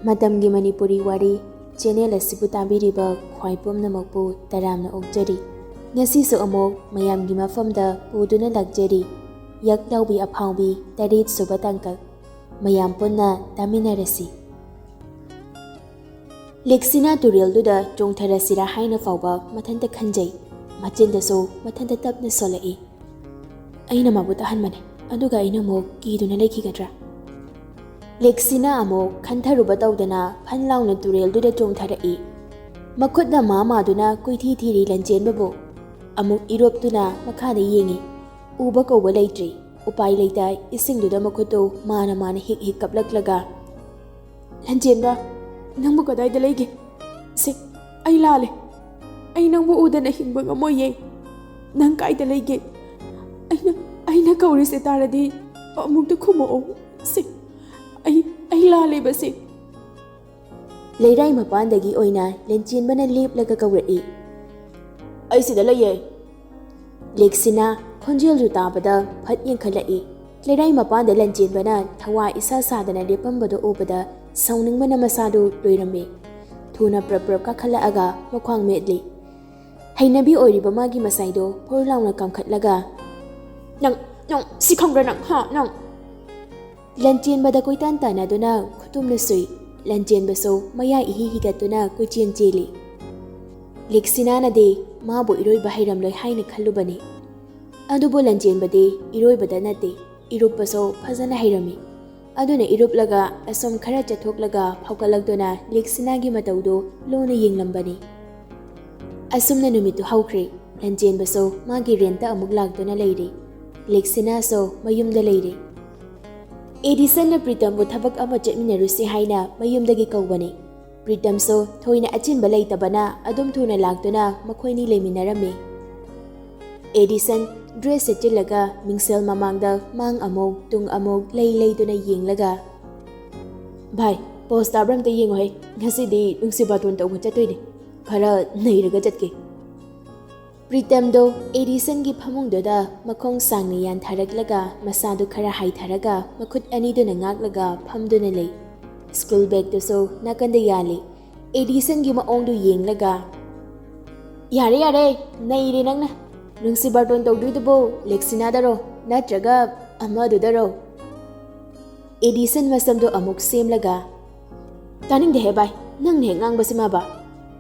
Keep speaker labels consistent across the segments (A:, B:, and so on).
A: Matamgi Manipuri Wari channel asibu tabiriba khwai pumnamakpu taramna okjari. Ngasisu amok mayamgi mafamda puduna lagjari. Yak Laobi Afaobi tarit suba tangkak. Mayam punna taminarasi. Leksina turelduda jongtharasira haina fauba mathanta khanjai. Machindaso mathanta tapna solai. Aina mabuta hanmane aduga aina mo kiduna lekhigadra. Leksina amo khantharuba tawdana phanlauna turelduda jongtharai. Makhutna mamaduna kuithi thiri lanjenbabu. Amuk iroptuna makhada yengi. Uba kauba leitri. Upai leitai isingduda makhutu mana hik kaplaklaga. Lanjenba nangbu kadayda leige. Sik ay lale. Ay nangbu udana hingba ngamoye. Nang kaida leige. Ayna kaurise taradi amukta khumo. Sik ay lale basi. Leirai mapandagi oina lenjenbana leplaga kawrai. Ay sida leye. Leksina khonjel tabada phat yengkhalai. Leirai mapanda lenjenbana thawa isa sadana lepambado obada sauningmana masadu loirame. Thuna prap ka khalaaga makhwang medli. Hainabi oiriba magi masaido porlauna kamkhatlaga. Nang sikhangra nang ha nang. Lenjenbada koitan tanaduna khutumna sui. Lenjenbaso maya ihi higatuna kuchen cheli. Leksina na de mabu iroiba hairamloi haina khallubani. Adubo lanjenbade iroibada nate irupaso phajana hairami. Aduna iruplaga asom khara chathoklaga phaukalakduna Leksinagi mataudo lona yenglambani. Asumna numitu haukhre lanjenbaso magi renta amuk lakduna leire. Leksina so mayumda leire. Edison na Pritambu thabak ama chatminarusi haina mayumdagi kawbani. Pritam so thoina achinba leitabana adum thuna lakduna makhoini leiminarame. Edison dress setilaga mingsel mamangda mang amog tung amog leiduna yenglaga. Bhai, post abram ta yengo hai. Ngasidi nungsibaton tawba chatoine. Khara neiraga chatke. Pritam do Edison gi phamungdoda makhong sangni yan tharaklaga masadu khara haitharaga makhut aniduna ngaklaga phamduna lei. School bag to so nakanda yali. Edison gi maongdu yenglaga. Yare neire nangna. Nungsi barton tawduidabo Leksina daro natraga amadudaro. Edison masamdo amuk semlaga. Taning dehe bai nang ne ngangbasi maba.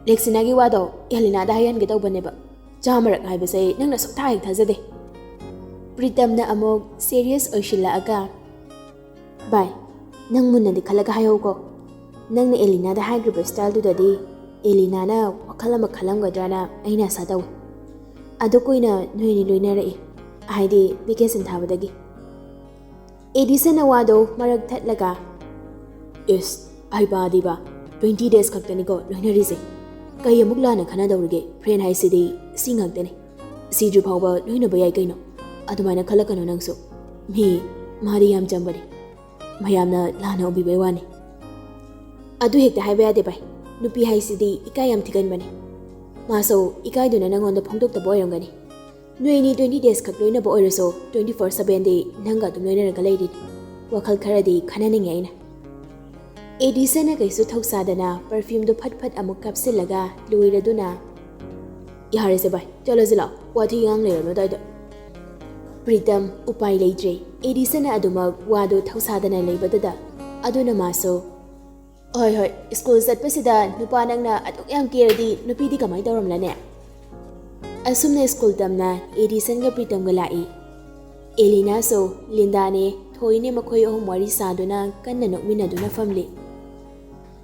A: Leksina gi wado yalina da hayan ge tawbaneba. Jamarak haibase nangna sokta hek thajade. Pritamna amuk serious oishila aga. Bai nang munna di khalaga hayo ko. Nangna Elina da hygriba style dudadi Elina na wakhalama khalamgadrana aina sadaw. Ado koina noini loinarai haidi vacation thabadagi. Edison awado marak thatlaga. Yes, ai badiba 20 days khaktani ko loinarise. Kai amuk lana khana dawrige friend haisidi singhaktani. Siju phawba loina bayai kaino. Adumaina khalakano nangso. Mi mari yam jambani. Mayamna lana obibai wani. Adu hekta haiba yade bai. Nupi haisidi ikayam thiganbani. Maso ikaiduna nangonda phongdokta boyrangani. Noini 20 days khak loina bo oiraso 24/7 de nanga dum loina raga leidi. Wakhal kharadi khananing yaina. Edison na kaisu thoksadana perfume do phat amuk kapsilaga luiraduna. Ihare se bai chalo zila wathi yang leino daida. Pritam upai leidre. Edison na aduma wado thoksadana leibadada. Aduna maso Hoi, school satpasida nupa nangna atuk yam kiradi nupidi kamay tawramlane. Asumna school tamna Edison ga Pritam ga lai. Elina so Linda ne thoine makhoy ahum wari saduna kanna nokminaduna famli.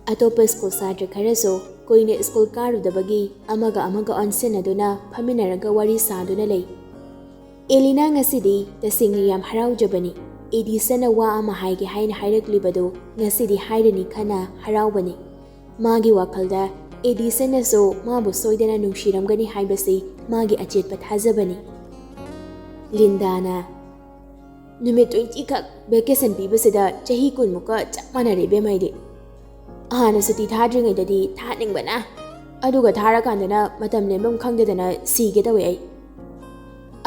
A: Atopa school sadra kharaso koine school karudabagi amaga onsenaduna phaminaraga wari saduna lei. Elina ngasidi tasingni yam haraujabani. Edison wa ama haige haina hairaklibado ngasidi hairani khana haraubani. Magi wakalda Edison so mabu soidana nungshiramgani haibasi magi achetpa thajabani. Lindana numit 20 kak vacation pibasida chahi kun muka chapmana rebe maide. Ahana suti thadringai dadi thatningbana. Aduga tharakandana matam lembam khangdedana sige tawe ai.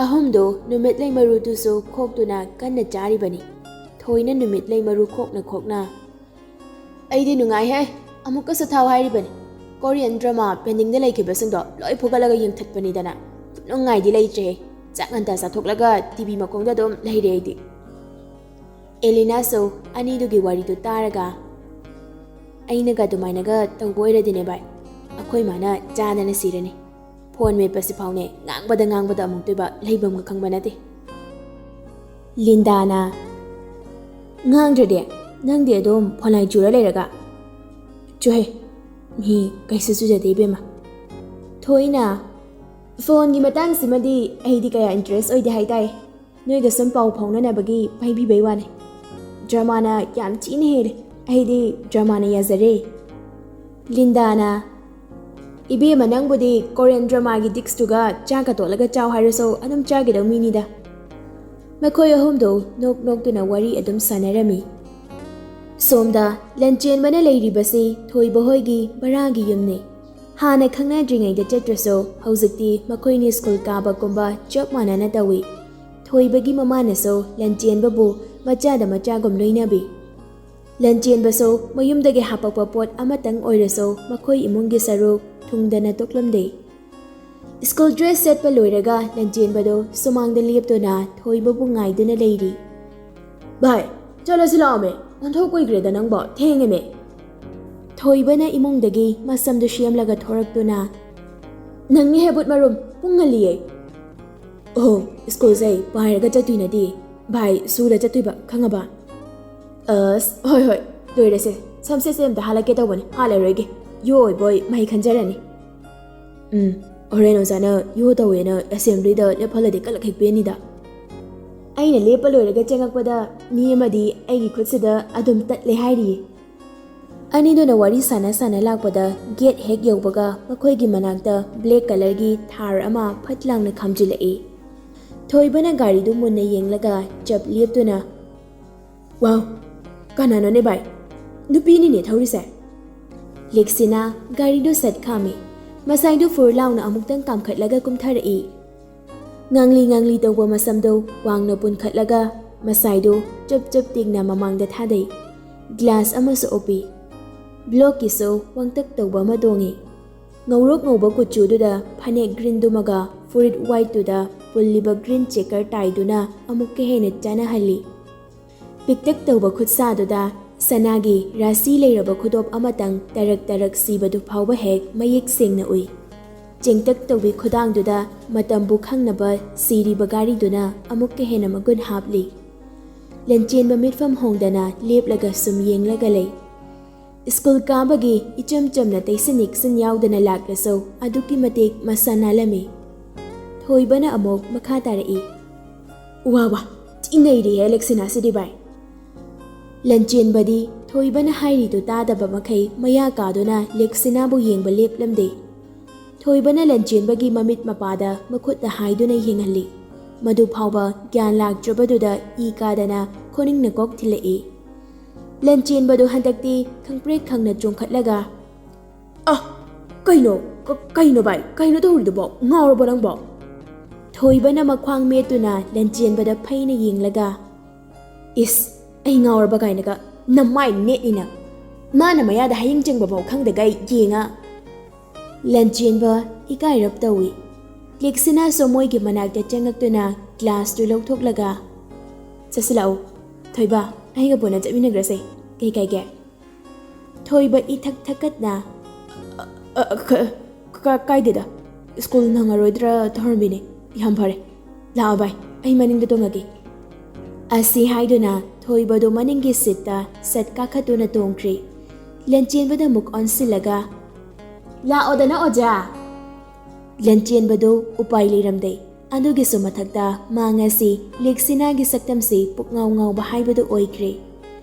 A: Ahomdo numit lay maru duso khokduna kanna charibani. Thoina numit lay maru khokna. ꯑꯩꯗꯤ ꯅꯨꯡꯉꯥꯏꯍꯦ ꯑꯃꯨꯛꯀꯁꯨ ꯊꯥꯎ ꯍꯥꯏꯔꯤꯕꯅꯤ Korean drama ꯄꯦꯟꯗꯤꯡꯗ ꯂꯩꯈꯤꯕꯁꯤꯡꯗꯣ ꯂꯣꯏ ꯐꯨꯒꯠꯂꯒ ꯌꯦꯡꯊꯠꯄꯅꯤꯗꯅ ꯅꯨꯡꯉꯥꯏꯗꯤ ꯂꯩꯇ꯭ꯔꯦ ꯆꯥꯛ ꯉꯟꯇꯥ ꯆꯥꯊꯣꯛꯂꯒ TV ꯃꯈꯣꯡꯗ ꯑꯗꯨꯝ ꯂꯩꯔꯦ ꯑꯩꯗꯤ ꯑꯦꯂꯤꯅꯥꯁꯨ ꯑꯅꯤꯗꯨꯒꯤ ꯋꯥꯔꯤꯗꯨ ꯇꯥꯔꯒ ꯑꯩꯅꯒ ꯑꯗꯨꯃꯥꯏꯅꯒ ꯇꯧꯕ ꯑꯣꯏꯔꯗꯤꯅꯦ ꯚꯥꯏ ꯑꯩꯈꯣꯏ ꯃꯥꯅ ꯆꯥꯗꯅ ꯁꯤꯔꯅꯤ ꯐꯣꯟ ꯃꯦꯠꯄꯁꯤ ꯐꯥꯎꯅꯦ ꯉꯥꯡꯕꯗ ꯑꯃꯨꯛꯇꯣꯏꯕ ꯂꯩꯐꯝꯒ ꯈꯪꯕ ꯅꯠꯇꯦ ꯂꯤꯟꯗꯥꯅ ꯉꯥꯡꯗ꯭ꯔꯗꯤ ꯅꯪꯗꯤ ꯑꯗꯨꯝ ꯐꯣꯟꯂꯥꯏ ꯆꯨꯔ ꯂꯩꯔꯒ ꯆꯨꯍꯦ ꯃꯤ ꯀꯩꯁꯨ ꯆꯨꯖꯗꯦ ꯏꯕꯦꯝꯃ ꯊꯣꯏꯅ ꯐꯣꯟꯒꯤ ꯃꯇꯥꯡꯁꯤꯃꯗꯤ ꯑꯩꯗꯤ ꯀꯌꯥ ꯏꯟꯇꯔꯦꯁ ꯑꯣꯏꯗꯦ ꯍꯥꯏꯇꯥꯔꯦ ꯅꯣꯏꯒ ꯁꯨꯝ ꯄꯥꯎ ꯐꯥꯎꯅꯅꯕꯒꯤ ꯄꯥꯏꯕꯤꯕꯩ ꯋꯥꯅꯤ ꯗ꯭ꯔꯃꯥꯅ ꯌꯥꯝ ꯊꯤꯅ ꯍꯦꯜꯂꯦ ꯑꯩꯗꯤ ꯗ꯭ꯔꯃꯥꯅ ꯌꯥꯖꯔꯦ ꯂꯤꯟꯗꯥꯅ ꯏꯕꯦꯝꯃ ꯅꯪꯕꯨꯗꯤ ꯀꯣꯔꯤꯌꯟ ꯗ꯭ꯔꯃꯥꯒꯤ ꯗꯤꯛꯁꯇꯨꯒ ꯆꯥꯛꯀ ꯇꯣꯠꯂꯒ ꯆꯥꯎ ꯍꯥꯏꯔꯁꯨ ꯑꯗꯨꯝ ꯆꯥꯒꯗꯧ ꯃꯤꯅꯤꯗ ꯃꯈꯣꯏ ꯑꯍꯨꯝꯗꯣ ꯅꯣꯛ ꯅꯣꯛꯇꯨꯅ ꯋꯥꯔꯤ ꯑꯗꯨꯝ ꯁꯥꯟꯅꯔꯝꯃꯤ ꯁꯣꯝꯗ ꯂꯟꯆꯦꯟꯕꯅ ꯂꯩꯔꯤꯕꯁꯤ ꯊꯣꯏꯕ ꯍꯣꯏꯒꯤ ꯕꯔꯥꯒꯤ ꯌꯨꯝꯅꯤ ꯍꯥꯟꯅ ꯈꯪꯅꯗ꯭ꯔꯤꯉꯩꯗ ꯆꯠꯇ꯭ꯔꯁꯨ ꯍꯧꯖꯤꯛꯇꯤ ꯃꯈꯣꯏꯅꯤ ꯁ꯭ꯀꯨꯜ ꯀꯥꯕꯒꯨꯝꯕ ꯆꯞ ꯃꯥꯟꯅꯅ ꯇꯧꯏ ꯊꯣꯏꯕꯒꯤ ꯃꯃꯥꯅꯁꯨ ꯂꯟꯆꯦꯟꯕꯕꯨ ꯃꯆꯥꯗ ꯃꯆꯥꯒꯨꯝ ꯂꯣꯏꯅꯕꯤ ꯂꯟꯆꯦꯟꯕꯁꯨ ꯃꯌꯨꯝꯗꯒꯤ ꯍꯥꯄꯛꯄ ꯄꯣꯠ ꯑꯃꯇꯪ ꯑꯣꯏꯔꯁꯨ ꯃꯈꯣꯏ ꯏꯃꯨꯡꯒꯤ ꯁꯔꯨꯛ ꯊꯨꯡꯗꯅ ꯇꯣꯛꯂꯝꯗꯦ ꯁ꯭ꯀꯨꯜ ꯗ꯭ꯔꯦꯁ ꯁꯦꯠꯄ ꯂꯣꯏꯔꯒ ꯂꯟꯆꯦꯟꯕꯗꯣ ꯁꯨꯃꯥꯡꯗ ꯂꯦꯞꯇꯨꯅ ꯊꯣꯏꯕꯕꯨ ꯉꯥꯏꯗꯨꯅ ꯂꯩꯔꯤ ꯚꯥꯏ ꯆꯠꯂꯁꯤ ꯂꯥꯛꯑꯝꯃꯦ ꯑꯣꯟꯊꯣꯛ ꯀꯨꯏꯈ꯭ꯔꯦꯗ ꯅꯪꯕꯣ ꯊꯦꯡꯉꯦꯃꯦ ꯊꯣꯏꯕꯅ ꯏꯃꯨꯡꯗꯒꯤ ꯃꯁꯝꯗꯨ ꯁꯦꯝꯂꯒ ꯊꯣꯔꯛꯇꯨꯅ ꯅꯪꯅꯤ ꯍꯦꯕꯨꯠ ꯃꯔꯨꯝ ꯄꯨꯡ ꯉꯜꯂꯤꯌꯦ ꯑꯣ ꯁ꯭ꯀꯨꯜꯁꯦ ꯄꯥꯏꯔꯒ ꯆꯠꯇꯣꯏꯅꯗꯤ ꯚꯥꯏ ꯁꯨꯔ ꯆꯠꯇꯣꯏꯕ ꯈꯪꯉꯕ ꯑꯁ ꯍꯣꯏ ꯂꯣꯏꯔꯁꯦ ꯁꯝꯁꯦꯠꯁꯦ ꯑꯝꯇ ꯍꯥꯜꯂꯛꯀꯦ ꯇꯧꯕꯅꯤ ꯍꯥꯜꯂꯔꯣꯏꯒꯦ ꯌꯣ ꯑꯣꯏꯕꯣꯏ ꯃꯍꯩ ꯈꯟꯖꯔꯅꯤ ꯍꯣꯔꯦꯟ ꯑꯣꯖꯥꯅ ꯌꯣ ꯇꯧꯋꯦꯅ ꯑꯦꯁꯦꯝꯕ꯭ꯂꯤꯗ ꯂꯦꯞꯍꯜꯂꯗꯤ ꯀꯂꯛ ꯍꯦꯛꯄꯦꯅꯤꯗ ꯑꯩꯅ ꯂꯦꯞꯄ ꯂꯣꯏꯔꯒ ꯆꯪꯉꯛꯄꯗ ꯃꯤ ꯑꯃꯗꯤ ꯑꯩꯒꯤ ꯈꯨꯠꯁꯤꯗ ꯑꯗꯨꯝ ꯇꯠꯂꯦ ꯍꯥꯏꯔꯤꯌꯦ ꯑꯅꯤꯗꯨꯅ ꯋꯥꯔꯤ ꯁꯥꯟꯅ ꯂꯥꯛꯄꯗ ꯒꯦꯠ ꯍꯦꯛ ꯌꯧꯕꯒ ꯃꯈꯣꯏꯒꯤ ꯃꯅꯥꯛꯇ ꯕ꯭ꯂꯦꯛ ꯀꯂꯔꯒꯤ ꯊꯥꯔ ꯑꯃ ꯐꯠ ꯂꯥꯡꯅ ꯈꯥꯝꯖꯤꯜꯂꯛꯏ ꯊꯣꯏꯕꯅ ꯒꯥꯔꯤꯗꯨ ꯃꯨꯟꯅ ꯌꯦꯡꯂꯒ ꯆꯞ ꯂꯦꯞꯇꯨꯅ ꯋꯥꯎ ꯀꯅꯥꯅꯣꯅꯦ ꯚꯥꯏ ꯅꯨꯄꯤꯅꯤꯅꯦ ꯊꯧꯔꯤꯁꯦ ꯂꯦꯛꯁꯤꯅ ꯒꯥꯔꯤꯗꯨ ꯁꯠ ꯈꯥꯝꯃꯤ ꯃꯁꯥꯏꯗꯨ ꯐꯨꯔ ꯂꯥꯎꯅ ꯑꯃꯨꯛꯇꯪ ꯀꯥꯝꯈꯠꯂꯒ ꯀꯨꯝꯊꯔꯛꯏ ꯉꯥꯡꯂꯤ ꯇꯧꯕ ꯃꯁꯝꯗꯨ ꯋꯥꯡꯅ ꯄꯨꯟꯈꯠꯂꯒ ꯃꯁꯥꯏꯗꯨ ꯆꯞ ꯇꯤꯡꯅ ꯃꯃꯥꯡꯗ ꯊꯥꯗꯩ ꯒ꯭ꯂꯥꯁ ꯑꯃꯁꯨ ꯎꯞꯄꯤ ꯕ꯭ꯂꯣꯛꯀꯤꯁꯨ ꯋꯥꯡꯇꯛ ꯇꯧꯕ ꯑꯃ ꯇꯣꯡꯉꯤ ꯉꯧꯔꯣꯛ ꯉꯧꯕ ꯀꯨꯆꯨꯗꯨꯗ ꯐꯅꯦꯛ ꯒ꯭ꯔꯤꯟꯗꯨꯃꯒ ꯐꯨꯔꯤꯠ ꯋꯥꯏꯠꯇꯨꯗ ꯄꯨꯜꯂꯤꯕ ꯒ꯭ꯔꯤꯟ ꯆꯦꯀꯔ ꯇꯥꯏꯗꯨꯅ ꯑꯃꯨꯛꯀ ꯍꯦꯟꯅ ꯆꯥꯅꯍꯜꯂꯤ ꯄꯤꯛꯇꯛ ꯇꯧꯕ ꯈꯨꯠꯁꯥꯗꯨꯗ ꯁꯅꯥꯒꯤ ꯔꯥꯁꯤ ꯂꯩꯔꯕ ꯈꯨꯗꯣꯞ ꯑꯃꯇꯪ ꯇꯔꯛ ꯁꯤꯕꯗꯨ ꯐꯥꯎꯕ ꯍꯦꯛ ꯃꯌꯦꯛ ꯁꯦꯡꯅ ꯎꯏ ꯆꯦꯡꯇꯛ ꯇꯧꯕꯤ ꯈꯨꯗꯥꯡꯗꯨꯗ ꯃꯇꯝꯕꯨ ꯈꯪꯅꯕ ꯁꯤꯔꯤꯕ ꯒꯥꯔꯤꯗꯨꯅ ꯑꯃꯨꯛꯀ ꯍꯦꯟꯅ ꯃꯒꯨꯟ ꯍꯥꯞꯂꯤ ꯂꯟꯆꯦꯟꯕ ꯃꯤꯠꯐꯝ ꯍꯣꯡꯗꯅ ꯂꯦꯞꯂꯒ ꯁꯨꯝ ꯌꯦꯡꯂꯒ ꯂꯩ ꯁ꯭ꯀꯨल ꯀꯥꯕꯒꯤ ꯏꯆꯝ ꯆꯝꯅ ꯇꯩꯁꯤꯟ ꯅꯤꯛꯁꯤꯟ ꯌꯥꯎꯗꯅ ꯂꯥꯛꯂꯁꯨ ꯑꯗꯨꯛꯀꯤ ꯃꯇꯤꯛ ꯃꯁꯥ ꯅꯥꯜꯂꯝꯃꯤ ꯊꯣꯏꯕꯅ ꯑꯃꯨꯛ ꯃꯈꯥ ꯇꯥꯔꯛꯏ ꯋꯥ ꯆꯤꯡꯅꯩꯔꯤꯍꯦ ꯂꯦꯛꯁꯤꯅꯥꯁꯤꯗꯤ ꯚꯥꯏ ꯂꯟꯆꯦꯟꯕꯗꯤ ꯊꯣꯏꯕꯅ ꯍꯥꯏꯔꯤꯗꯨ ꯇꯥꯗꯕ ꯃꯈꯩ ꯃꯌꯥ ꯀꯥꯗꯨꯅ ꯂꯦꯛꯁꯤꯅꯥꯕꯨ ꯌꯦꯡꯕ ꯂꯦꯞꯂꯝꯗꯦ ꯊꯣꯏꯕꯅ ꯂꯟꯆꯦꯟꯕꯒꯤ ꯃꯃꯤꯠ ꯃꯄꯥꯗ ꯃꯈꯨꯠꯅ ꯍꯥꯏꯗꯨꯅ ꯌꯦꯡꯍꯜꯂꯤ ꯃꯗꯨ ꯐꯥꯎꯕ ꯒ꯭ꯌꯥꯟ ꯂꯥꯛꯇ꯭ꯔꯕꯗꯨꯗ ꯏ ꯀꯥꯗꯅ ꯈꯨꯅꯤꯡꯅ ꯀꯣꯛ ꯊꯤꯜꯂꯛꯏ ꯂꯟꯆꯦꯟꯕꯗꯨ ꯍꯟꯗꯛꯇꯤ ꯈꯪꯄ꯭ꯔꯦꯛ ꯈꯪꯅ ꯆꯣꯡꯈꯠꯂꯒ ꯀꯩꯅꯣ ꯚꯥꯏ ꯀꯩꯅꯣ ꯇꯧꯔꯤꯗꯨꯕꯣ ꯉꯥꯎꯔꯕꯣ ꯅꯪꯕꯣ ꯊꯣꯏꯕꯅ ꯃꯈ꯭ꯋꯥꯡ ꯃꯦꯠꯇꯨꯅ ꯂꯟꯆꯦꯟꯕꯗ ꯐꯩꯅ ꯌꯦꯡꯂꯒ ꯏꯁ ꯑꯩ ꯉꯥꯎꯔꯕ ꯀꯥꯏꯅꯒ ꯅꯃꯥꯏ ꯅꯦꯠꯅꯤꯅ ꯃꯥꯅ ꯃꯌꯥꯗ ꯍꯌꯤꯡ ꯆꯪꯕꯐꯥꯎ ꯈꯪꯗꯒꯩ ꯌꯦꯡꯉ ꯂꯟꯆꯦꯟꯕ ꯏꯀꯥꯏꯔꯞ ꯇꯧꯏ ꯂꯦꯛꯁꯤꯅꯥꯁꯨ ꯃꯣꯏꯒꯤ ꯃꯅꯥꯛꯇ ꯆꯪꯉꯛꯇꯨꯅ ꯒ꯭ꯂꯥꯁꯇꯨ ꯂꯧꯊꯣꯛꯂꯒ ꯆꯠꯁꯤꯜꯂꯛꯎ ꯊꯣꯏꯕ ꯑꯩꯒ ꯄꯨꯟꯅ ꯆꯠꯃꯤꯟꯅꯈ꯭ꯔꯁꯦ ꯀꯩ ꯀꯥꯏꯒꯦ ꯊꯣꯏꯕ ꯏꯊꯛ ꯊꯛꯀꯠꯅ ꯀꯥꯏꯗꯦꯗ ꯁ꯭ꯀꯨꯜ ꯅꯪꯉꯔꯣꯏꯗ꯭ꯔꯥ ꯇꯧꯔꯝꯃꯤꯅꯦ ꯌꯥꯝ ꯐꯔꯦ ꯂꯥꯛꯑꯣ ꯚꯥꯏ ꯑꯩ ꯃꯅꯤꯡꯗ ꯇꯣꯡꯉꯒꯦ ꯑꯁꯤ ꯍꯥꯏꯗꯨꯅ ꯊꯣꯏꯕꯗꯨ ꯃꯅꯤꯡꯒꯤ ꯁꯤꯠꯇ ꯁꯠ ꯀꯥꯈꯠꯇꯨꯅ ꯇꯣꯡꯈ꯭ꯔꯤ ꯂꯟꯆꯦꯟꯕꯗ ꯑꯃꯨꯛ ꯑꯣꯟꯁꯤꯜꯂꯒ ꯂꯥꯛꯑꯣꯗꯅ ꯑꯣꯖꯥ ꯂꯟꯆꯦꯟꯕꯗꯨ ꯎꯄꯥꯏ ꯂꯩꯔꯝꯗꯦ ꯑꯗꯨꯒꯤꯁꯨ ꯃꯊꯛꯇ ꯃꯥ ꯉꯁꯤ ꯂꯦꯛꯁꯤꯅꯥꯒꯤ ꯁꯛꯇꯝꯁꯤ ꯄꯨꯛꯉꯥꯎ ꯉꯥꯎꯕ ꯍꯥꯏꯕꯗꯨ ꯑꯣꯏꯈ꯭ꯔꯦ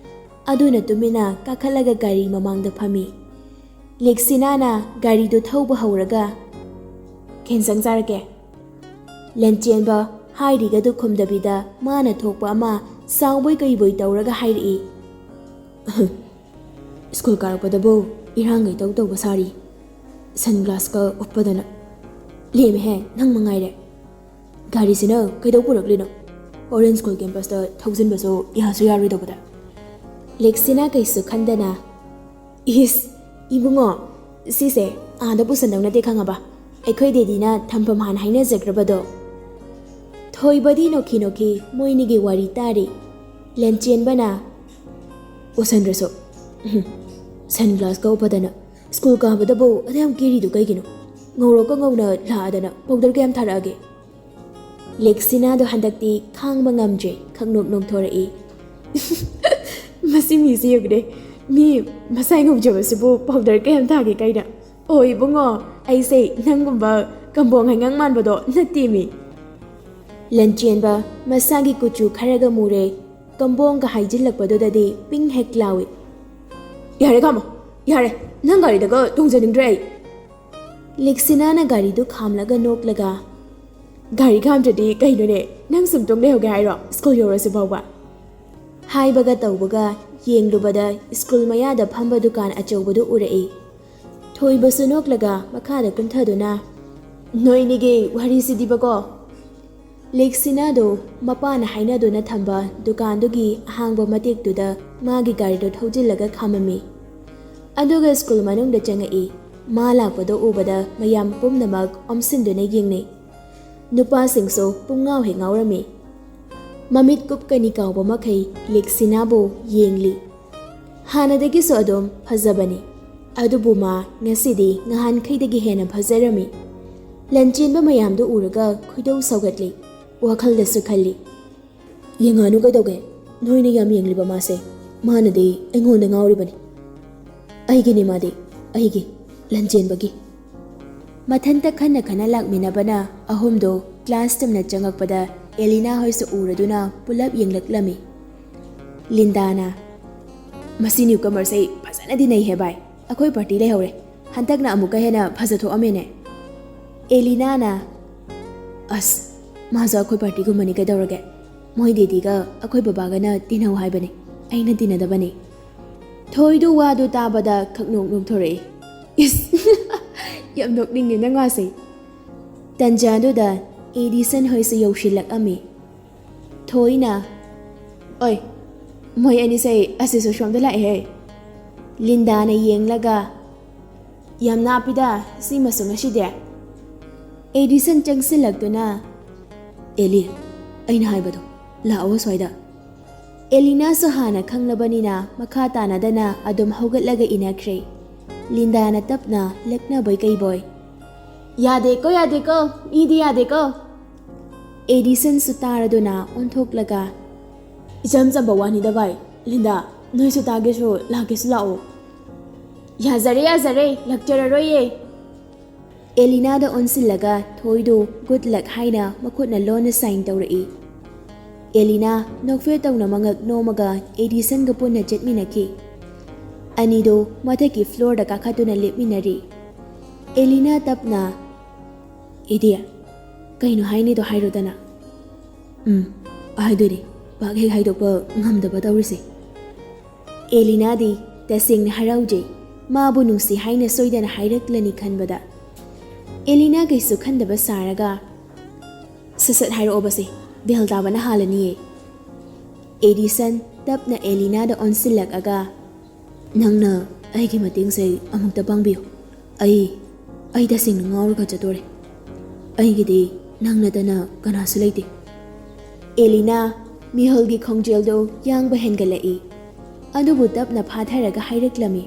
A: ꯑꯗꯨꯅ ꯇꯨꯃꯤꯟꯅ ꯀꯥꯈꯠꯂꯒ ꯒꯥꯔꯤ ꯃꯃꯥꯡꯗ ꯐꯝꯃꯤ ꯂꯦꯛꯁꯤꯅꯥꯅ ꯒꯥꯔꯤꯗꯨ ꯊꯧꯕ ꯍꯧꯔꯒ ꯀꯦꯟꯁꯪ ꯆꯥꯔꯒꯦ ꯂꯟꯆꯦꯟꯕ ꯍꯥꯏꯔꯤꯒꯗꯨ ꯈꯨꯝꯗꯕꯤꯗ ꯃꯥꯅ ꯊꯣꯛꯄ ꯑꯃ ꯁꯥꯎꯕꯣꯏ ꯀꯩꯕꯣꯏ ꯇꯧꯔꯒ ꯍꯥꯏꯔꯛꯏ ꯁ꯭ꯀꯨल ꯀꯥꯔꯛꯄꯗꯕꯨ ꯏꯔꯥꯡꯒꯩ ꯇꯧꯕ ꯁꯥꯔꯤ ꯁꯟꯒ꯭ꯂꯥꯁꯀ ꯎꯞꯄꯗꯅ ꯂꯦꯝꯃꯦꯍꯦ ꯅꯪ ꯃꯉꯥꯏꯔꯦ ꯒꯥꯔꯤꯁꯤꯅ ꯀꯩꯗꯧ ꯄꯨꯔꯛꯂꯤꯅꯣ ꯍꯣꯔꯦꯟ ꯁ꯭ꯀꯨꯜ ꯀꯦꯝꯄꯁꯇ ꯊꯧꯖꯤꯟꯕꯁꯨ ꯌꯥꯁꯨ ꯌꯥꯔꯣꯏꯗꯧꯕꯗ ꯂꯦꯛꯁꯤꯅꯥ ꯀꯩꯁꯨ ꯈꯟꯗꯅ ꯏꯁ ꯏꯕꯨꯡꯉꯣ ꯁꯤꯁꯦ ꯑꯥꯗ ꯄꯨꯁꯟꯗꯧ ꯅꯠꯇꯦ ꯈꯪꯉꯕ ꯑꯩꯈꯣꯏ ꯗꯦꯗꯤꯅ ꯊꯝꯐꯝ ꯍꯥꯟꯅ ꯍꯥꯏꯅꯖꯈ꯭ꯔꯕꯗꯣ ꯊꯣꯏꯕꯗꯤ ꯅꯣꯛꯈꯤ ꯅꯣꯛꯈꯤ ꯃꯣꯏꯅꯤꯒꯤ ꯋꯥꯔꯤ ꯇꯥꯔꯤ ꯂꯦꯟꯆꯦꯟꯕꯅ ꯄꯨꯁꯟꯗ꯭ꯔꯁꯨ ꯁꯟꯒ꯭ꯂꯥꯁꯀ ꯎꯞꯄꯗꯅ ꯁ꯭ꯀꯨꯜ ꯀꯥꯕꯗꯕꯨ ꯑꯗꯨꯌꯥꯝ ꯀꯦꯔꯤꯗꯨ ꯀꯩꯒꯤꯅꯣ ꯉꯧꯔꯣꯛꯀ ꯉꯧꯅ ꯂꯥꯛꯑꯗꯅ ꯄꯥꯎꯗꯔ ꯀꯌꯥꯝ ꯊꯥꯔꯛꯑꯒꯦ ꯂꯦꯛꯁꯤꯅꯥꯗꯣ ꯍꯟꯗꯛꯇꯤ ꯈꯥꯡꯕ ꯉꯝꯗ꯭ꯔꯦ ꯈꯪꯅꯣꯛ ꯅꯣꯛꯊꯣꯔꯛꯏ ꯃꯁꯤ ꯃꯤꯁꯤ ꯌꯦꯡꯉꯨꯅꯦ ꯃꯤ ꯃꯁꯥꯏ ꯉꯧꯖꯕꯁꯤꯕꯨ ꯄꯥꯎꯗꯔ ꯀꯌꯥꯝ ꯊꯥꯒꯦ ꯀꯥꯏꯅ ꯑꯣ ꯏꯕꯨꯡꯉꯣ ꯑꯩꯁꯦ ꯅꯪꯒꯨꯝꯕ ꯀꯝꯕꯣꯡ ꯍꯩꯉꯥꯡ ꯃꯥꯟꯕꯗꯣ ꯅꯠꯇꯦꯃꯤ ꯂꯟꯆꯦꯟꯕ ꯃꯁꯥꯒꯤ ꯀꯨꯆꯨ ꯈꯔꯒ ꯃꯨꯔꯦ ꯀꯝꯕꯣꯡꯒ ꯍꯥꯏꯖꯤꯜꯂꯛꯄꯗꯨꯗꯗꯤ ꯄꯤꯡ ꯍꯦꯛ ꯂꯥꯎꯏ ꯌꯥꯔꯦ ꯈꯥꯝꯃꯣ ꯌꯥꯔꯦ ꯅꯪ ꯒꯥꯔꯤꯗꯒ ꯇꯣꯡꯖꯅꯤꯡꯗ꯭ꯔꯦ ꯑꯩ ꯂꯦꯛꯁꯤꯅꯥꯅ ꯒꯥꯔꯤꯗꯨ ꯈꯥꯝꯂꯒ ꯅꯣꯛꯂꯒ ꯒꯥꯔꯤ ꯈꯥꯝꯗ꯭ꯔꯗꯤ ꯀꯩꯅꯣꯅꯦ ꯅꯪ ꯁꯨꯝ ꯇꯣꯡ ꯂꯩꯍꯧꯒꯦ ꯍꯥꯏꯔꯣ ꯁ꯭ꯀꯨꯜ ꯌꯧꯔꯁꯤ ꯐꯥꯎꯕ ꯍꯥꯏꯕꯒ ꯇꯧꯕꯒ ꯌꯦꯡꯂꯨꯕꯗ ꯁ꯭ꯀꯨꯜ ꯃꯌꯥꯗ ꯐꯝꯕ ꯗꯨꯀꯥꯟ ꯑꯆꯧꯕꯗꯨ ꯎꯔꯛꯏ ꯊꯣꯏꯕꯁꯨ ꯅꯣꯛꯂꯒ ꯃꯈꯥꯗ ꯀꯨꯝꯊꯗꯨꯅ ꯅꯣꯏꯅꯤꯒꯤ ꯋꯥꯔꯤꯁꯤꯗꯤꯕꯀꯣ ꯂꯦꯛꯁꯤꯅꯥꯗꯣ ꯃꯄꯥꯅ ꯍꯥꯏꯅꯗꯨꯅ ꯊꯝꯕ ꯗꯨꯀꯥꯟꯗꯨꯒꯤ ꯑꯍꯥꯡꯕ ꯃꯇꯦꯛꯇꯨꯗ ꯃꯥꯒꯤ ꯒꯥꯔꯤꯗꯣ ꯊꯧꯖꯤꯜꯂꯒ ꯈꯥꯝꯃꯝꯃꯤ ꯑꯗꯨꯒ ꯁ꯭ꯀꯨꯜ ꯃꯅꯨꯡꯗ ꯆꯪꯉꯛꯏ ꯃꯥ ꯂꯥꯛꯄꯗꯣ ꯎꯕꯗ ꯃꯌꯥꯝ ꯄꯨꯝꯅꯃꯛ ꯑꯣꯝꯁꯤꯟꯗꯨꯅ ꯌꯦꯡꯅꯩ ꯅꯨꯄꯥꯁꯤꯡꯁꯨ ꯄꯨꯡꯉꯥꯎ ꯍꯦꯛ ꯉꯥꯎꯔꯝꯃꯤ ꯃꯃꯤꯠ ꯀꯨꯞꯀꯅꯤ ꯀꯥꯎꯕ ꯃꯈꯩ ꯂꯦꯛꯁꯤꯅꯥꯕꯨ ꯌꯦꯡꯂꯤ ꯍꯥꯟꯅꯗꯒꯤꯁꯨ ꯑꯗꯨꯝ ꯐꯖꯕꯅꯤ ꯑꯗꯨꯕꯨ ꯃꯥ ꯉꯁꯤꯗꯤ ꯅꯍꯥꯟꯈꯩꯗꯒꯤ ꯍꯦꯟꯅ ꯐꯖꯔꯝꯃꯤ ꯂꯟꯆꯦꯟꯕ ꯃꯌꯥꯝꯗꯨ ꯎꯔꯒ ꯈꯣꯏꯗꯧ ꯁꯧꯒꯠꯂꯤ ꯋꯥꯈꯜꯗꯁꯨ ꯈꯜꯂꯤ ꯌꯦꯡꯉꯥꯅꯨ ꯀꯩꯗꯧꯒꯦ ꯅꯣꯏꯅ ꯌꯥꯝ ꯌꯦꯡꯂꯤꯕ ꯃꯥꯁꯦ ꯃꯥꯅꯗꯤ ꯑꯩꯉꯣꯟꯗ ꯉꯥꯎꯔꯤꯕꯅꯤ ꯑꯩꯒꯤꯅꯤ ꯃꯥꯗꯤ ꯑꯩꯒꯤ ꯂꯟꯆꯦꯟꯕꯒꯤ ꯃꯊꯟꯇ ꯈꯟꯅ ꯈꯟꯅ ꯂꯥꯛꯃꯤꯟꯅꯕꯅ ꯑꯍꯨꯝꯗꯣ ꯀ꯭ꯂꯥꯁ ꯇꯝꯅ ꯆꯪꯉꯛꯄꯗ ꯑꯦꯂꯤꯅꯥ ꯍꯣꯏꯁꯨ ꯎꯔꯗꯨꯅ ꯄꯨꯂꯞ ꯌꯦꯡꯂꯛꯂꯝꯃꯤ ꯂꯤꯟꯗꯥꯅ ꯃꯁꯤ ꯅ꯭ꯌꯨꯀꯃꯔꯁꯦ ꯐꯖꯅꯗꯤ ꯅꯩꯍꯦ ꯚꯥꯏ ꯑꯩꯈꯣꯏ ꯄꯥꯔꯇꯤ ꯂꯩꯍꯧꯔꯦ ꯍꯟꯗꯛꯅ ꯑꯃꯨꯛꯀ ꯍꯦꯟꯅ ꯐꯖꯊꯣꯛꯑꯝꯃꯦꯅꯦ ꯑꯦꯂꯤꯅꯥꯅ ꯑꯁ ꯃꯥꯁꯨ ꯑꯩꯈꯣꯏ ꯄꯥꯔꯇꯤꯒꯨꯝꯕꯅꯤ ꯀꯩꯗꯧꯔꯒꯦ ꯃꯣꯏ ꯗꯦꯗꯤꯒ ꯑꯩꯈꯣꯏ ꯕꯕꯥꯒꯅ ꯇꯤꯟꯅꯧ ꯍꯥꯏꯕꯅꯤ ꯑꯩꯅ ꯇꯤꯟꯅꯗꯕꯅꯤ ꯊꯣꯏꯗꯨ ꯋꯥꯗꯨ ꯇꯥꯕꯗ ꯈꯛꯅꯣꯛ ꯅꯣꯛꯊꯣꯔꯛꯏ ꯏꯁ ꯌꯥꯝ ꯅꯣꯛꯅꯤꯡꯉꯦ ꯅꯪ ꯋꯥꯁꯦ ꯇꯟꯖꯥꯗꯨꯗ ꯑꯦꯗꯤꯁꯟ ꯍꯣꯏꯁꯨ ꯌꯧꯁꯤꯜꯂꯛꯑꯝꯃꯤ ꯊꯣꯏꯅ ꯑꯣꯏ ꯃꯣꯏ ꯑꯅꯤꯁꯦ ꯑꯁꯤꯁꯨ ꯁꯣꯝꯗ ꯂꯥꯛꯑꯦꯍꯦ ꯂꯤꯟꯗꯥꯅ ꯌꯦꯡꯂꯒ ꯌꯥꯝ ꯅꯥꯞꯄꯤꯗ ꯁꯤꯃꯁꯨ ꯉꯁꯤꯗꯤ ꯑꯦꯗꯤꯁꯟ ꯆꯪꯁꯤꯜꯂꯛꯇꯨꯅ ꯑꯦꯂꯤ ꯑꯩꯅ ꯍꯥꯏꯕꯗꯣ ꯂꯥꯛꯑꯣ ꯁ꯭ꯋꯥꯏꯗ ꯑꯦꯂꯤꯅꯥꯁꯨ ꯍꯥꯟꯅ ꯈꯪꯂꯕꯅꯤꯅ ꯃꯈꯥ ꯇꯥꯅꯗꯅ ꯑꯗꯨꯝ ꯍꯧꯒꯠꯂꯒ ꯏꯟꯅꯈ꯭ꯔꯦ ꯂꯤꯟꯗꯥꯅ ꯇꯞꯅ ꯂꯛꯅꯕꯣꯏ ꯀꯩꯕꯣꯏ ꯌꯥꯗꯦꯀꯣ ꯌꯥꯗꯦꯀꯣ ꯃꯤꯗꯤ ꯌꯥꯗꯦꯀꯣ ꯑꯦꯗꯤꯁꯟꯁꯨ ꯇꯥꯔꯗꯨꯅ ꯑꯣꯟꯊꯣꯛꯂꯒ ꯏꯆꯝ ꯆꯝꯕ ꯋꯥꯅꯤꯗ ꯚꯥꯏ ꯂꯤꯟꯗꯥ ꯅꯣꯏꯁꯨ ꯇꯥꯒꯦꯁꯨ ꯂꯥꯛꯀꯦꯁꯨ ꯂꯥꯛꯑꯣ ꯌꯥꯖꯔꯦ ꯌꯥꯖꯔꯦ ꯂꯥꯛꯆꯔꯔꯣꯏꯌꯦ ꯑꯦꯂꯤꯅꯥꯗ ꯑꯣꯟꯁꯤꯜꯂꯒ ꯊꯣꯏꯗꯨ ꯒꯨꯗ ꯂꯛ ꯍꯥꯏꯅ ꯃꯈꯨꯠꯅ ꯂꯣꯟꯅ ꯁꯥꯏꯟ ꯇꯧꯔꯛꯏ ꯑꯦꯂꯤꯅꯥ ꯅꯣꯛꯐꯦ ꯇꯧꯅ ꯃꯉꯛ ꯅꯣꯝꯃꯒ ꯑꯦꯗꯤꯁꯟꯒ ꯄꯨꯟꯅ ꯆꯠꯃꯤꯟꯅꯈꯤ ꯑꯅꯤꯗꯨ ꯃꯊꯛꯀꯤ ꯐ꯭ꯂꯣꯔꯗ ꯀꯥꯈꯠꯇꯨꯅ ꯂꯦꯞꯃꯤꯟꯅꯔꯤ ꯑꯦꯂꯤꯅꯥ ꯇꯞꯅ ꯏꯗꯤ ꯀꯩꯅꯣ ꯍꯥꯏꯅꯤꯗꯣ ꯍꯥꯏꯔꯣꯗꯅ ꯍꯥꯏꯗꯣꯏꯅꯤ ꯄꯥꯛ ꯍꯦꯛ ꯍꯥꯏꯗꯣꯛꯄ ꯉꯝꯗꯕ ꯇꯧꯔꯤꯁꯦ ꯑꯦꯂꯤꯅꯥꯗꯤ ꯇꯁꯦꯡꯅ ꯍꯔꯥꯎꯖꯩ ꯃꯥꯕꯨ ꯅꯨꯡꯁꯤ ꯍꯥꯏꯅ ꯁꯣꯏꯗꯅ ꯍꯥꯏꯔꯛꯂꯅꯤ ꯈꯟꯕꯗ ꯑꯦꯂꯤꯅꯥ ꯀꯩꯁꯨ ꯈꯟꯗꯕ ꯁꯥꯔꯒ ꯁꯠ ꯍꯥꯏꯔꯛꯑꯣꯕꯁꯦ ꯕꯦꯜ ꯇꯥꯕꯅ ꯍꯥꯜꯂꯅꯤꯌꯦ ꯑꯦꯗꯤꯁꯟ ꯇꯞꯅ ꯑꯦꯂꯤꯅꯥꯗ ꯑꯣꯟꯁꯤꯜꯂꯛꯑꯒ ꯅꯪꯅ ꯑꯩꯒꯤ ꯃꯇꯦꯡꯁꯦ ꯑꯃꯨꯛꯇ ꯄꯥꯡꯕꯤꯌꯨ ꯑꯩ ꯇꯁꯦꯡꯅ ꯉꯥꯎꯔꯒ ꯆꯠꯇꯣꯔꯦ ꯑꯩꯒꯤꯗꯤ ꯅꯪ ꯅꯠꯇꯅ ꯀꯅꯥꯁꯨ ꯂꯩꯇꯦ ꯑꯦꯂꯤꯅꯥ ꯃꯤꯍꯨꯜꯒꯤ ꯈꯣꯡꯖꯦꯜꯗꯨ ꯌꯥꯡꯕ ꯍꯦꯟꯒꯠꯂꯛꯏ ꯑꯗꯨꯕꯨ ꯇꯞꯅ ꯐꯥꯊꯔꯒ ꯍꯥꯏꯔꯛꯂꯝꯃꯤ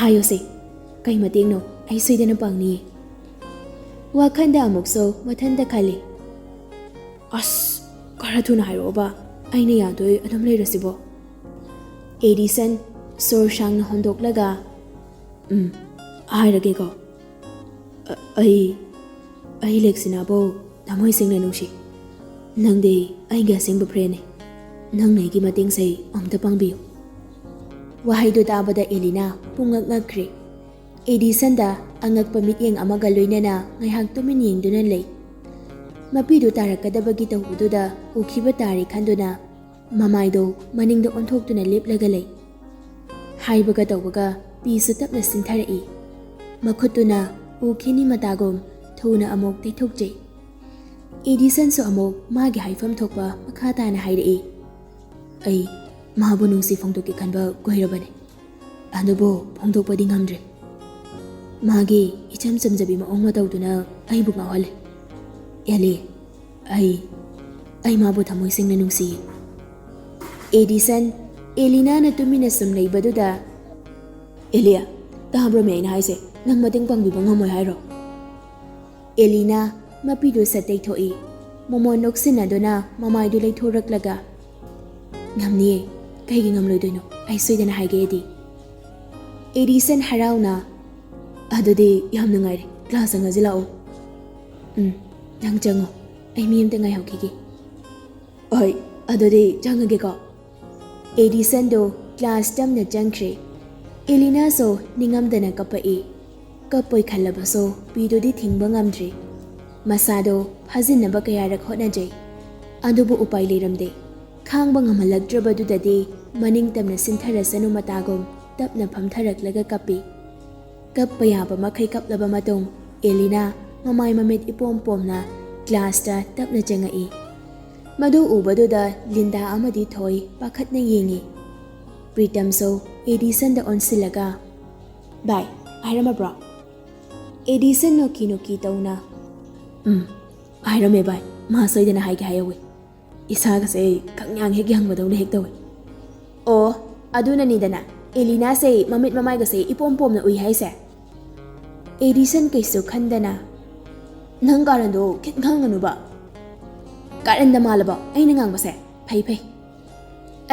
A: ꯍꯥꯏꯌꯣꯁꯦ ꯀꯩ ꯃꯇꯦꯡꯅꯣ ꯑꯩ ꯁꯣꯏꯗꯅ ꯄꯥꯡꯅꯤꯌꯦ ꯋꯥꯈꯟꯗ ꯑꯃꯨꯛꯁꯨ ꯃꯊꯟꯇ ꯈꯜꯂꯤ ꯑꯁ ꯈꯔ ꯊꯨꯅ ꯍꯥꯏꯔꯛꯑꯣꯕ ꯑꯩꯅ ꯌꯥꯗꯣꯏ ꯑꯗꯨꯝ ꯂꯩꯔꯁꯤꯕꯣ ꯑꯦꯗꯤꯁꯟ ꯁꯣꯔ ꯁꯥꯡꯅ ꯍꯣꯟꯗꯣꯛꯂꯒ ꯍꯥꯏꯔꯒꯦꯀꯣ ꯑꯩ ꯂꯦꯛꯁꯤꯅꯥꯕꯨ ꯊꯃꯣꯏ ꯁꯦꯡꯅ ꯅꯨꯡꯁꯤ ꯅꯪꯗꯤ ꯑꯩꯒꯤ ꯑꯁꯦꯡꯕ ꯐ꯭ꯔꯦꯟꯅꯤ ꯅꯪꯅ ꯑꯩꯒꯤ ꯃꯇꯦꯡꯁꯦ ꯑꯝꯇ ꯄꯥꯡꯕꯤꯌꯨ ꯋꯥꯍꯩꯗꯨ ꯇꯥꯕꯗ ꯑꯦꯂꯤꯅꯥ ꯄꯨꯡꯉꯛ ꯉꯛꯈ꯭ꯔꯦ ꯑꯦꯗꯤꯁꯟꯗ ꯑꯉꯛꯄ ꯃꯤꯠꯌꯦꯡ ꯑꯃꯒ ꯂꯣꯏꯅꯅ ꯉꯥꯏꯍꯥꯛ ꯇꯨꯃꯤꯟ ꯌꯦꯡꯗꯨꯅ ꯂꯩ ꯃꯄꯤꯗꯨ ꯇꯥꯔꯛꯀꯗꯕꯒꯤ ꯇꯧꯕꯗꯨꯗ ꯎꯈꯤꯕ ꯇꯥꯔꯦ ꯈꯟꯗꯨꯅ ꯃꯃꯥꯏꯗꯣ ꯃꯅꯤꯡꯗ ꯑꯣꯟꯊꯣꯛꯇꯨꯅ ꯂꯦꯞꯂꯒ ꯂꯩ ꯍꯥꯏꯕꯒ ꯇꯧꯕꯒ ꯄꯤꯁꯨ ꯇꯞꯅ ꯆꯤꯡꯊꯔꯛꯏ ꯃꯈꯨꯠꯇꯨꯅ ꯎꯈꯤꯅꯤ ꯃꯇꯥꯒꯨꯝ ꯊꯨꯅ ꯑꯃꯨꯛ ꯇꯩꯊꯣꯛꯆꯩ ꯑꯦꯗꯤꯁꯟꯁꯨ ꯑꯃꯨꯛ ꯃꯥꯒꯤ ꯍꯥꯏꯐꯝ ꯊꯣꯛꯄ ꯃꯈꯥ ꯇꯥꯅ ꯍꯥꯏꯔꯛꯏ ꯑꯩ ꯃꯥꯕꯨ ꯅꯨꯡꯁꯤ ꯐꯣꯡꯗꯣꯛꯀꯦ ꯈꯟꯕ ꯀꯨꯏꯔꯕꯅꯤ ꯑꯗꯨꯕꯨ ꯐꯣꯡꯗꯣꯛꯄꯗꯤ ꯉꯝꯗ꯭ꯔꯦ ꯃꯥꯒꯤ ꯏꯆꯝ ꯆꯝꯖꯕꯤ ꯃꯑꯣꯡ ꯃꯇꯧꯗꯨꯅ ꯑꯩꯕꯨ ꯉꯥꯎꯍꯜꯂꯦ ꯑꯦꯂꯤ ꯑꯩ ꯃꯥꯕꯨ ꯊꯃꯣꯏ ꯁꯦꯡꯅ ꯅꯨꯡꯁꯤꯌꯦ एडिसन एलिना न तुमिना सुम लेबदुदा एलिया ताब्रो मेना हाइसे नंग मतेंग पांगबिबा ngमोय हाइरो एलिना मपिदु सतै थोई मोमो नोक्सिनादुना ममाइदु लेथोरक्लगा ngमनिए कैगि ngमलोइदुनो आइ सोइदना हाइगेदि एडिसन हराउना अदुदि याम नुंगाइरे क्लास अंगजि लाओ नंग चंगो आइ मियमते ngai हौखिगे ओइ अदुदि चंगगेको एडिसन दो क्लास तमना चंख्रे एलिना सो निंगमदना कपई कपई खल्लबसो पीदोदि थिंगबा ngamद्रे मसादो फाजिनबा कयारक होनाजै अदुबु उपाय लेरमदे खांबा ngमलक्द्रबदुददि मनिंग तमना सिंथरसनु मतागोम तपना फमथरकलगा कपी कपपा याबा मखै कपलबा मतोंग एलिना ममाय ममित इपोम पोमना क्लासता तपना चंगई मधु उबदुदा लिंदा अमदि थोई पाखतना येंगी प्रीतम सो एडिसन द ओनसिलगा बाय आइरमब्रा एडिसन नोकी नोकी तौना आइरमे बाय मा सोइदना हाइगे हायवे इसागसे खंयांग हेक यांगबदौना हेक तवे ओ अदुना निदना एलिना से ममित ममाइगसे इपोम पोमना उइ हाइसे एडिसन कैसो खंदना नंग कारंदो खितंगनुबा कारंदा मालबा अैना ngangbase फै फै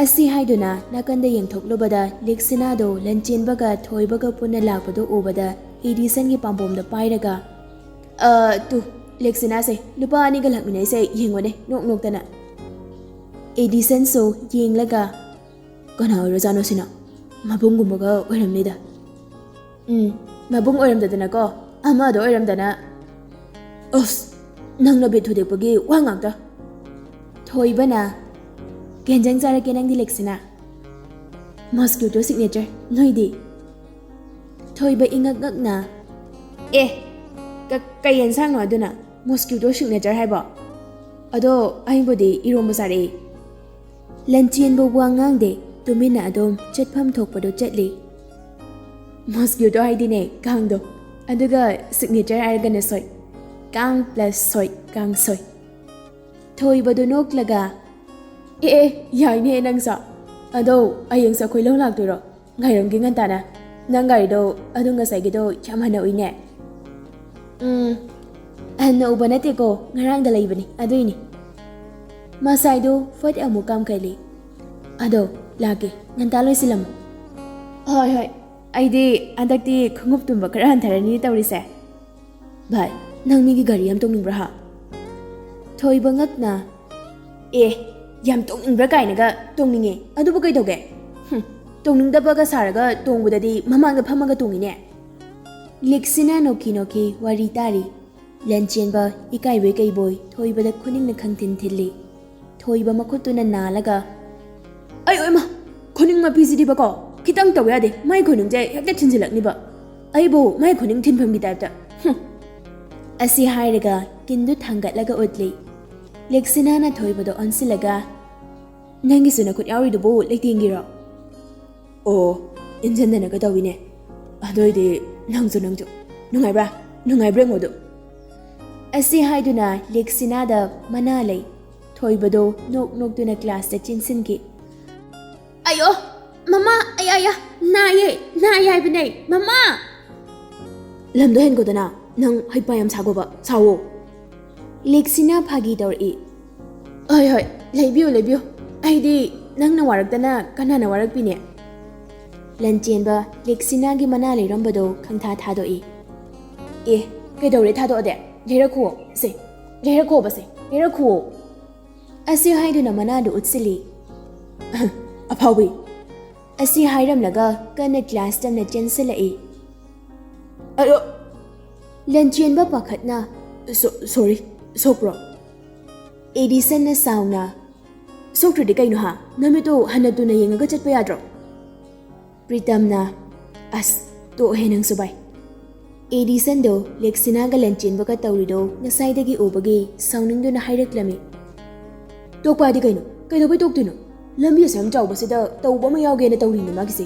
A: असि हाइदुना नाकंदा यंगथोक्लुबदा लेक्सिनादो लंचेनबगा थोइबगा पुना लापदो उबदा एडिसन गी पाम्पोमदा पाइरगा तु लेक्सिना से लुपा अनिगा लकमिनाइसे येंगवने नोक नोक्तना एडिसन सो येंगलगा कना ओरजानो सिना मबुंगुमगा ओरमनिदा मबुंग ओरमददना को अमादो ओरमदना ओस नंगना बेथुदेपगी वा ngakta थोइबना केंजंग जारके नंगदि लेक्सिना मस्क्यूटो सिग्नेचर नोइदि थोइबा इंगगगना ए कयन सांगो अदुना मस्क्यूटो सिग्नेचर हाइबो अदो आइबोदि इरोमबो सारे लंचेनबो वांगांगदे तुमिना अदोम चटफम थोकपदो चटली मस्क्यूटो हाइदिने कांगदो अदुगा सिग्नेचर आइरगना सोय कांग प्लस सोय कांग सोय थोइबदो नोक्लगा ए याइने नंगसा अदो अयंग सा खोइलो लाक्तोरो ngairamgi ngantana nang garido adunga saigido chamhana uine anna ubanate ko ngarang da laibani aduini masaido foit amu kam kaili ado lage nganta loisilam hoi hoi aidi andakti khungup tumba kara antharani tawrise bhai nang migi gari am tongningbra ha थोइबा ngakna ए याम तोंगनिंब्रा काइनगा तोंगनिंगे अदुबु कैदोगे तोंगनिंगदबगा सारगा तोंगबुददि ममांगदा फमगा तोंगिने लेक्सिना नोकी नोकी वारी तारी लंचेनबा इकाइबे कैबोय थोइबदा खुनिंगना खंगथिन थिल्ली थोइबा मखुतुना नालगा अय ओयमा खुनिंग मपिजिदिबको खितंग तवयादे माइ खुनिंगजे हेक्ता थिनजिलकनिबा अइबो माइ खुनिंग थिनफमगी टाइपता असि हाइरगा किंदु थांगतलगा उतली लेक्सिना ना थोइबदो अनसिलगा नंगी सुना खुद याउरिदुबो लेक्तिंगिरो ओ इंजनदना गदविने अदोइदे नंगजो नुंगाइब्रा मोदो असि हाइदुना लेक्सिना दा मना लई थोइबदो नोक नोकदुना क्लास दा चिनसिनगी अयो मम्मा आया नाये हाइबने मम्मा लमदो हेनगोदना नंग हाइपायम सागोबा सावो लेक्सिना फागी तौरई हय हय लेबियो आइदि नंगना वारकदना कनाना वारकपिने लंचेनबा लेक्सिनागी मना लेरंबदो खंथा थादोई ए कैदौरे थादोदे लेरखो से लेरखो बसे लेरखो असि हाइदुना मनादो उत्सिली अफाउबी असि हाइरमलगा कना क्लास तमना चेंसलई अयो लंचेनबा पाखतना सॉरी सोप्रो एडिसन न साउना सोक्ट्रदि कैनो हा नमितो हनतुना येंगगा चटपा याद्रो प्रीतमना अस तो हेनंग सुबाय एडिसन दो लेक्सिना गा लंचेनबगा तौरिदो नसाइदगी उबगी साउनिंगदुना हाइरक्लमी तोकपादि कैनो कैदोबै तोक्तुनो लंबी असम चाउबसिदा तौबा मा यावगेना तौरिनि मागिसे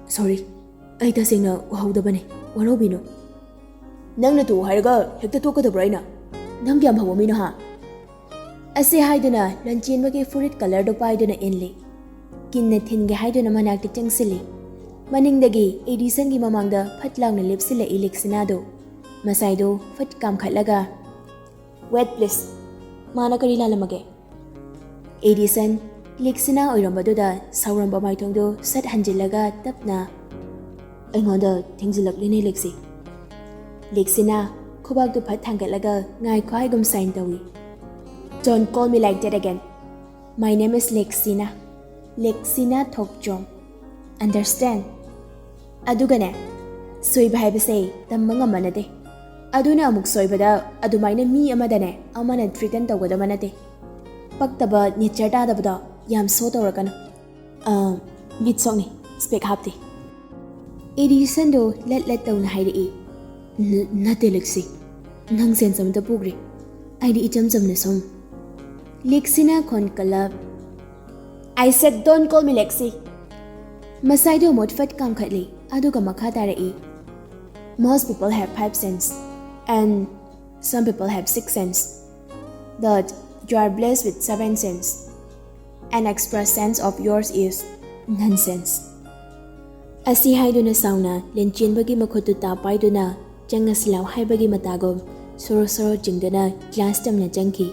A: Sorry, ꯑꯩ ꯇꯁꯦꯡꯅ ꯎꯍꯧꯗꯕꯅꯦ, ꯋꯥꯔꯧꯕꯤꯅꯨ. ꯅꯪꯅ ꯇꯣꯛꯎ ꯍꯥꯏꯔꯒ ꯍꯦꯛꯇ ꯇꯣꯛꯀꯗꯕ꯭ꯔꯣ ꯑꯩꯅ? ꯅꯪ ꯀꯌꯥꯝ ꯐꯕ ꯃꯤꯅꯣ ꯍꯥ? ꯑꯁꯤ ꯍꯥꯏꯗꯨꯅ ꯂꯟꯆꯦꯟꯕꯒꯤ ꯐꯨꯔꯤꯠ ꯀꯂꯔꯗꯨ ꯄꯥꯏꯗꯨꯅ ꯏꯟꯂꯤ. ꯀꯤꯟꯅ ꯊꯤꯟꯒꯦ ꯍꯥꯏꯗꯨꯅ ꯃꯅꯥꯛꯇ ꯆꯪꯁꯤꯜꯂꯤ. ꯃꯅꯤꯡꯗꯒꯤ ꯑꯦꯗꯤꯁꯟꯒꯤ ꯃꯃꯥꯡꯗ ꯐꯠ ꯂꯥꯎꯅ ꯂꯦꯞꯁꯤꯜꯂꯛꯏ ꯂꯦꯛꯁꯤꯅꯥꯗꯨ. ꯃꯁꯥꯏꯗꯨ ꯐꯠ ꯀꯥꯝꯈꯠꯂꯒ ꯋꯦꯠ ꯄ꯭ꯂꯤꯁ. ꯃꯥꯅ ꯀꯔꯤ ꯂꯥꯜꯂꯝꯃꯒꯦ? ꯑꯦꯗꯤꯁꯟ ꯂꯦꯛꯁꯤꯅꯥ ꯑꯣꯏꯔꯝꯕꯗꯨꯗ ꯁꯥꯎꯔꯝꯕ ꯃꯥꯏꯊꯣꯡꯗꯨ ꯁꯠ ꯍꯟꯖꯤꯜꯂꯒ ꯇꯞꯅ ꯑꯩꯉꯣꯟꯗ ꯊꯦꯡꯖꯤꯜꯂꯛꯂꯤꯅꯦ ꯂꯦꯛꯁꯤ. ꯂꯦꯛꯁꯤꯅꯥ ꯈꯨꯕꯥꯛꯇꯨ ꯐꯠ ꯊꯥꯡꯒꯠꯂꯒ ꯉꯥꯏꯈꯣ ꯍꯥꯏꯒꯨꯝ ꯁꯥꯏꯟ ꯇꯧꯏ. Don't call me like that again. My name is Lexina. Lexina Thokjom. Understand? Adugane, soiba haibase tamma ngamma nate. Aduna amuk soibada adumaina mi amadane amana threaten tawgadaba nate. Paktaba nature tadabada yam so tawrakana. Mid songni spec hapti. Edison do let tawna hairi. Nate Lexi. Nang sense amta pugri. Aidi icham chamna som. Lexina kon kalab. I said don't call me Lexi. Masaido modfat kamkhatli aduga makha tarai. Most people have 5 cents and some people have 6 cents. But you are blessed with 7 cents. An extra sense of yours is nonsense. Asi haiduna sauna lenchenbagi makhutu tapaiduna changasilaw haibagi matagom soro jingdana class tamna jangki.